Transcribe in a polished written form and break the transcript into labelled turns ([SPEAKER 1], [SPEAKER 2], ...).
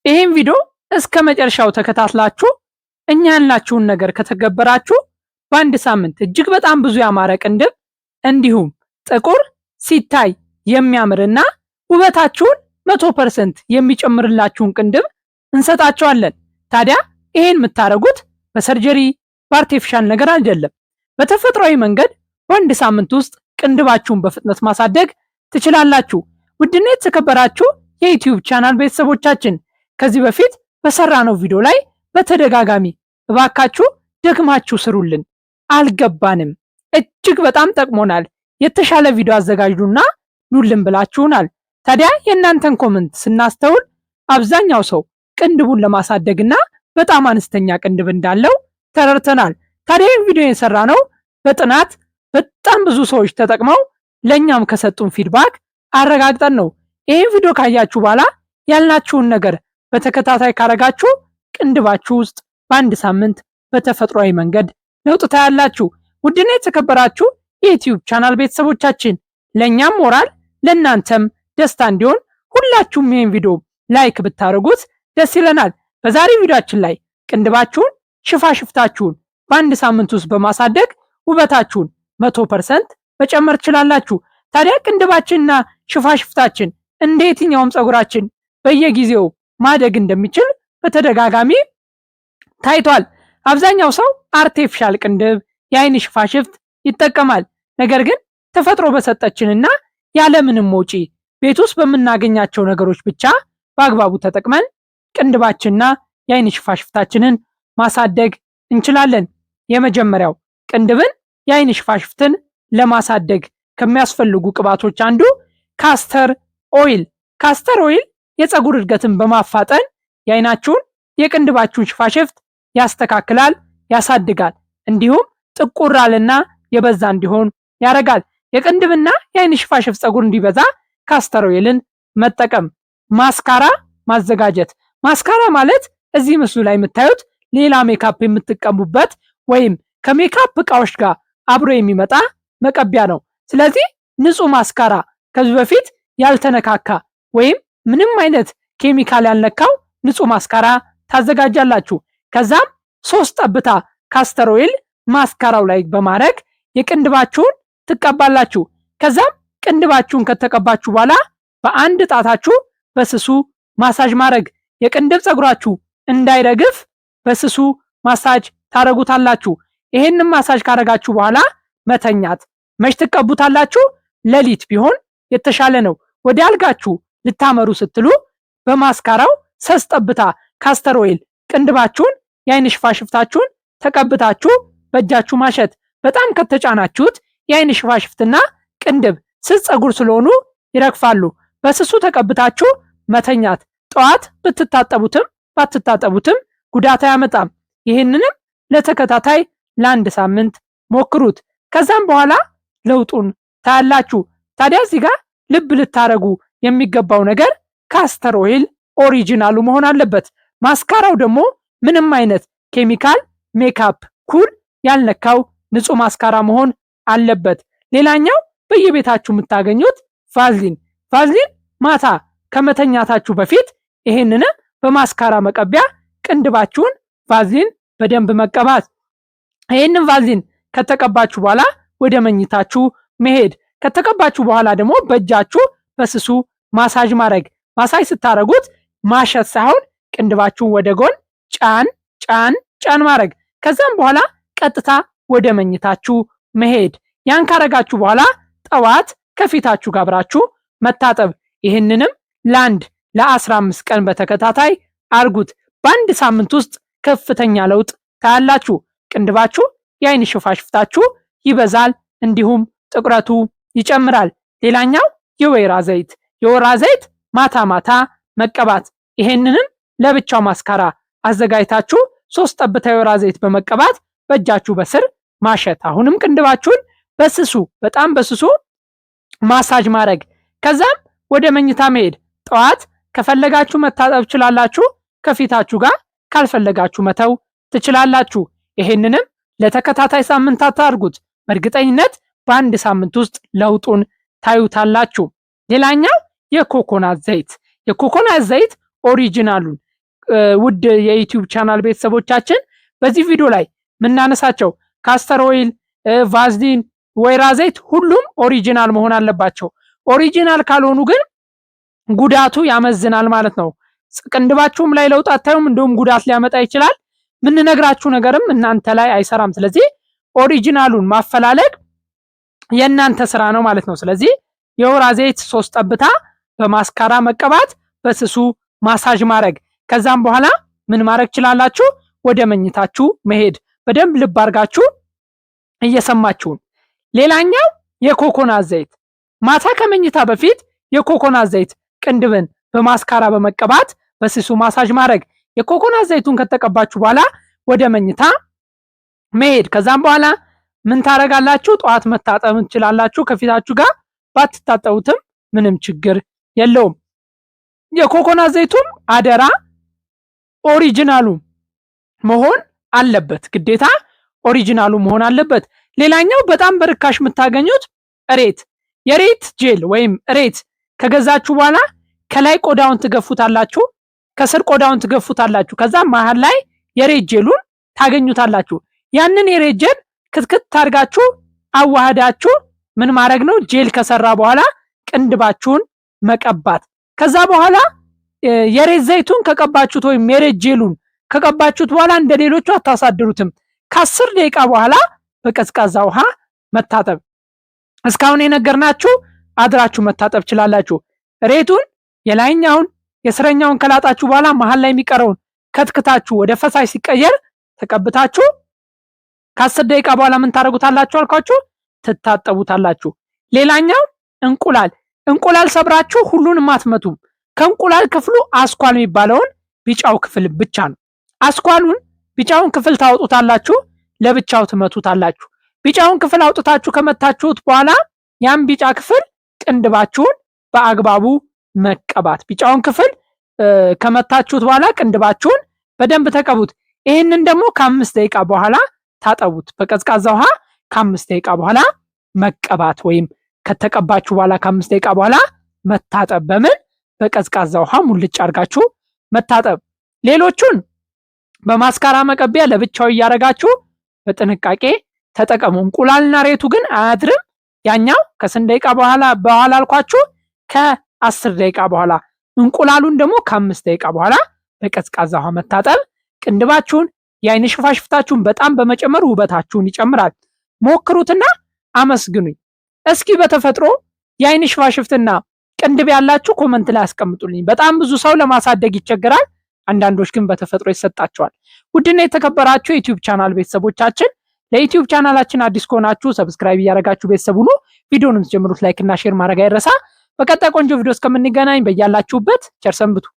[SPEAKER 1] ይህን ቪዲዮ እስከ መጨረሻው ተከታትላችሁ እኛ ያልናችሁን ነገር ከተገበራችሁ በአንድ ሳምንት እጅግ በጣም ብዙ ያማረ ቅንድብ እንዲሁም ጥቁር ሲታይ የሚያምርና ውበታችሁን 100% የሚጨምርላችሁን ቅንድብ እንሰጣችኋለን። ታዲያ ይሄን የምታደርጉት በሰርጀሪ በአርቲፊሻል ነገር አይደለም። በተፈጥሯዊ መንገድ በአንድ ሳምንት ውስጥ ቅንድባችሁን በፍጥነት ማሳደግ ትችላላችሁ። ውድና የተከበራችሁ የዩቲዩብ ቻናል ቤተሰቦቻችን ከዚህ በፊት በሰራነው ቪዲዮ ላይ በተደጋጋሚ እባካችሁ ደግማችሁ ስሩልን፣ አልገባንም፣ እጅግ በጣም ጠቅሞናል፣ የተሻለ ቪዲዮ አዘጋጁና ኑልን ብላችሁናል። ታዲያ የእናንተን ኮመንት ስናስተውል አብዛኛው ሰው ቅንድቡን ለማሳደግና በጣም አነስተኛ ቅንድብ እንዳለው ተረድተናል። ታዲያ ይህን ቪዲዮ የሰራነው በጥናት በጣም ብዙ ሰዎች ተጠቅመው ለእኛም ከሰጡን ፊድባክ አረጋግጠን ነው። ይህን ቪዲዮ ካያችሁ በኋላ ያልናችሁን ነገር በተከታታይ ካረጋችሁ ቅንድባችሁ ውስጥ በአንድ ሳምንት በተፈጥሯዊ መንገድ ለውጥ ታያላችሁ። ውድና የተከበራችሁ የዩቲዩብ ቻናል ቤተሰቦቻችን ለእኛም ሞራል ለእናንተም ደስታ እንዲሆን ሁላችሁም ይህን ቪዲዮ ላይክ ብታደርጉት ደስ ይለናል። በዛሬ ቪዲዮአችን ላይ ቅንድባችሁን ሽፋሽፍታችሁን በአንድ ሳምንት ውስጥ በማሳደግ ውበታችሁን 100% መጨመር ትችላላችሁ። ታዲያ ቅንድባችንና ሽፋሽፍታችን እንደ የትኛውም ፀጉራችን በየጊዜው ማደግ እንደሚችል በተደጋጋሚ ታይቷል። አብዛኛው ሰው አርቲፊሻል ቅንድብ የአይን ሽፋሽፍት ይጠቀማል። ነገር ግን ተፈጥሮ በሰጠችንና ያለምንም ወጪ ቤት ውስጥ በምናገኛቸው ነገሮች ብቻ በአግባቡ ተጠቅመን ቅንድባችንና የአይን ሽፋሽፍታችንን ማሳደግ እንችላለን። የመጀመሪያው ቅንድብን የአይን ሽፋሽፍትን ለማሳደግ ከሚያስፈልጉ ቅባቶች አንዱ ካስተር ኦይል። ካስተር ኦይል የፀጉር እድገትን በማፋጠን የአይናችሁን የቅንድባችሁን ሽፋሽፍት ያስተካክላል፣ ያሳድጋል። እንዲሁም ጥቁር ያለና የበዛ እንዲሆን ያደርጋል። የቅንድብና የአይን ሽፋሽፍት ፀጉር እንዲበዛ ካስተር ኦይልን መጠቀም። ማስካራ ማዘጋጀት። ማስካራ ማለት እዚህ ምስሉ ላይ የምታዩት ሌላ ሜካፕ የምትቀሙበት ወይም ከሜካፕ እቃዎች ጋር አብሮ የሚመጣ መቀቢያ ነው። ስለዚህ ንጹህ ማስካራ ከዚህ በፊት ያልተነካካ ወይም ምንም አይነት ኬሚካል ያልነካው ንጹህ ማስካራ ታዘጋጃላችሁ። ከዛም 3 ጠብታ ካስተር ኦይል ማስካራው ላይ በማድረግ የቅንድባችሁን ትቀባላችሁ። ከዛም ቅንድባችሁን ከተቀባችሁ በኋላ በአንድ ጣታችሁ በስሱ ማሳጅ ማድረግ። የቅንድብ ፀጉራችሁ እንዳይረግፍ በስሱ ማሳጅ ታረጉታላችሁ። ይሄንን ማሳጅ ካረጋችሁ በኋላ መተኛት። መች ትቀቡታላችሁ? ሌሊት ቢሆን የተሻለ ነው። ወደ አልጋችሁ ልታመሩ ስትሉ በማስካራው 3 ጠብታ ካስተር ኦይል ቅንድባችሁን የአይን ሽፋሽፍታችሁን ተቀብታችሁ በእጃችሁ ማሸት። በጣም ከተጫናችሁት የአይን ሽፋሽፍትና ቅንድብ ስስ ፀጉር ስለሆኑ ይረግፋሉ። በስሱ ተቀብታችሁ መተኛት። ጠዋት ብትታጠቡትም ባትታጠቡትም ጉዳት አያመጣም። ይህንንም ለተከታታይ ለ1 ሳምንት ሞክሩት። ከዛም በኋላ ለውጡን ታያላችሁ። ታዲያ እዚህ ጋር ልብ ልታረጉ የሚገባው ነገር ካስተር ኦይል ኦሪጂናሉ መሆን አለበት። ማስካራው ደግሞ ምንም አይነት ኬሚካል፣ ሜካፕ፣ ኩል ያልነካው ንጹህ ማስካራ መሆን አለበት። ሌላኛው በየቤታችሁ የምታገኙት ቫዝሊን። ቫዝሊን ማታ ከመተኛታችሁ በፊት ይሄንን በማስካራ መቀቢያ ቅንድባችሁን ቫዝሊን በደንብ መቀባት። ይሄንን ቫዝሊን ከተቀባችሁ በኋላ ወደ መኝታችሁ መሄድ። ከተቀባችሁ በኋላ ደግሞ በእጃችሁ በስሱ ማሳጅ ማድረግ። ማሳጅ ስታረጉት ማሸት ሳይሆን ቅንድባችሁን ወደ ጎን ጫን ጫን ጫን ማድረግ። ከዛም በኋላ ቀጥታ ወደ መኝታችሁ መሄድ። ያን ካረጋችሁ በኋላ ጠዋት ከፊታችሁ ጋር አብራችሁ መታጠብ። ይህንንም ለ15 ቀን በተከታታይ አርጉት። በአንድ ሳምንት ውስጥ ከፍተኛ ለውጥ ታያላችሁ። ቅንድባችሁ የአይን ሽፋሽፍታችሁ ይበዛል፣ እንዲሁም ጥቁረቱ ይጨምራል። ሌላኛው የወይራ ዘይት። የወይራ ዘይት ማታ ማታ መቀባት። ይሄንንም ለብቻው ማስካራ አዘጋጅታችሁ 3 ጠብታ የወይራ ዘይት በመቀባት በእጃችሁ በስር ማሸት። አሁንም ቅንድባችሁን በስሱ በጣም በስሱ ማሳጅ ማድረግ። ከዛም ወደ መኝታ መሄድ። ጠዋት ከፈለጋችሁ መታጠብ ትችላላችሁ ከፊታችሁ ጋር፣ ካልፈለጋችሁ መተው ትችላላችሁ። ይሄንንም ለተከታታይ ሳምንታት አድርጉት። በእርግጠኝነት በአንድ ሳምንት ውስጥ ለውጡን ታዩታላችሁ። ሌላኛው የኮኮናት ዘይት። የኮኮናት ዘይት ኦሪጂናሉን ውድ የዩቲዩብ ቻናል ቤተሰቦቻችን በዚህ ቪዲዮ ላይ ምናነሳቸው ካስተር ኦይል፣ ቫዝሊን፣ ወይራ ዘይት ሁሉም ኦሪጂናል መሆን አለባቸው። ኦሪጂናል ካልሆኑ ግን ጉዳቱ ያመዝናል ማለት ነው። ቅንድባችሁም ላይ ለውጥ አታዩም፣ እንደውም ጉዳት ሊያመጣ ይችላል። ምንነግራችሁ ነገርም እናንተ ላይ አይሰራም። ስለዚህ ኦሪጂናሉን ማፈላለግ የእናንተ ስራ ነው ማለት ነው። ስለዚህ የወይራ ዘይት 3 ጠብታ በማስካራ መቀባት፣ በስሱ ማሳጅ ማድረግ። ከዛም በኋላ ምን ማድረግ ትችላላችሁ? ወደ መኝታችሁ መሄድ። በደንብ ልብ አድርጋችሁ እየሰማችሁን። ሌላኛው የኮኮናት ዘይት፣ ማታ ከመኝታ በፊት የኮኮናት ዘይት ቅንድብን በማስካራ በመቀባት በስሱ ማሳጅ ማድረግ። የኮኮናት ዘይቱን ከተቀባችሁ በኋላ ወደ መኝታ መሄድ። ከዛም በኋላ ምን ታረጋላችሁ? ጠዋት መታጠብ ትችላላችሁ ከፊታችሁ ጋር። ባትታጠቡትም ምንም ችግር የለውም። የኮኮናት ዘይቱም አደራ ኦሪጂናሉ መሆን አለበት፣ ግዴታ ኦሪጂናሉ መሆን አለበት። ሌላኛው በጣም በርካሽ የምታገኙት እሬት፣ የሬት ጄል ወይም እሬት ከገዛችሁ በኋላ ከላይ ቆዳውን ትገፉታላችሁ፣ ከስር ቆዳውን ትገፉታላችሁ። ከዛ መሃል ላይ የሬት ጄሉን ታገኙታላችሁ። ያንን የሬት ጄል ክትክት አድርጋችሁ አዋህዳችሁ ምን ማድረግ ነው? ጄል ከሰራ በኋላ ቅንድባችሁን መቀባት። ከዛ በኋላ የሬት ዘይቱን ከቀባችሁት ወይም የሬት ጄሉን ከቀባችሁት በኋላ እንደ ሌሎቹ አታሳድሩትም። ከ10 ደቂቃ በኋላ በቀዝቃዛ ውሃ መታጠብ። እስካሁን የነገርናችሁ አድራችሁ መታጠብ ችላላችሁ። ሬቱን የላይኛውን የስረኛውን ከላጣችሁ በኋላ መሃል ላይ የሚቀረውን ከትክታችሁ ወደ ፈሳሽ ሲቀየር ተቀብታችሁ ከ10 ደቂቃ በኋላ ምን ታደርጉታላችሁ አልኳችሁ? ትታጠቡታላችሁ። ሌላኛው እንቁላል ሰብራችሁ ሁሉንም አትመቱም። ከእንቁላል ክፍሉ አስኳል የሚባለውን ቢጫው ክፍል ብቻ ነው። አስኳሉን ቢጫውን ክፍል ታወጡታላችሁ፣ ለብቻው ትመቱታላችሁ። ቢጫውን ክፍል አውጥታችሁ ከመታችሁት በኋላ ያን ቢጫ ክፍል ቅንድባችሁን በአግባቡ መቀባት። ቢጫውን ክፍል ከመታችሁት በኋላ ቅንድባችሁን በደንብ ተቀቡት። ይህንን ደግሞ ከ5 ደቂቃ በኋላ ታጠቡት። በቀዝቃዛ ውሃ ከ5 ደቂቃ በኋላ መቀባት፣ ወይም ከተቀባችሁ በኋላ ከ5 ደቂቃ በኋላ መታጠብ። በምን? በቀዝቃዛ ውሃ ሙልጭ አድርጋችሁ መታጠብ። ሌሎቹን በማስካራ መቀቢያ ለብቻው እያደረጋችሁ በጥንቃቄ ተጠቀሙ። እንቁላልና ሬቱ ግን አያድርም። ያኛው ከስንት ደቂቃ በኋላ አልኳችሁ? ከ10 ደቂቃ በኋላ። እንቁላሉን ደግሞ ከ5 ደቂቃ በኋላ በቀዝቃዛ ውሃ መታጠብ። ቅንድባችሁን የአይን ሽፋሽፍታችሁን በጣም በመጨመር ውበታችሁን ይጨምራል። ሞክሩትና አመስግኑኝ። እስኪ በተፈጥሮ የአይን ሽፋሽፍትና ቅንድብ ያላችሁ ኮመንት ላይ አስቀምጡልኝ። በጣም ብዙ ሰው ለማሳደግ ይቸገራል፣ አንዳንዶች ግን በተፈጥሮ ይሰጣቸዋል። ውድና የተከበራችሁ የዩቲዩብ ቻናል ቤተሰቦቻችን፣ ለዩቲዩብ ቻናላችን አዲስ ከሆናችሁ ሰብስክራይብ እያደረጋችሁ ቤተሰብ ሁኑ። ቪዲዮንም ጀምሩት፣ ላይክ እና ሼር ማድረግ አይረሳ። በቀጣይ ቆንጆ ቪዲዮ እስከምንገናኝ በያላችሁበት ቸር ሰንብቱ።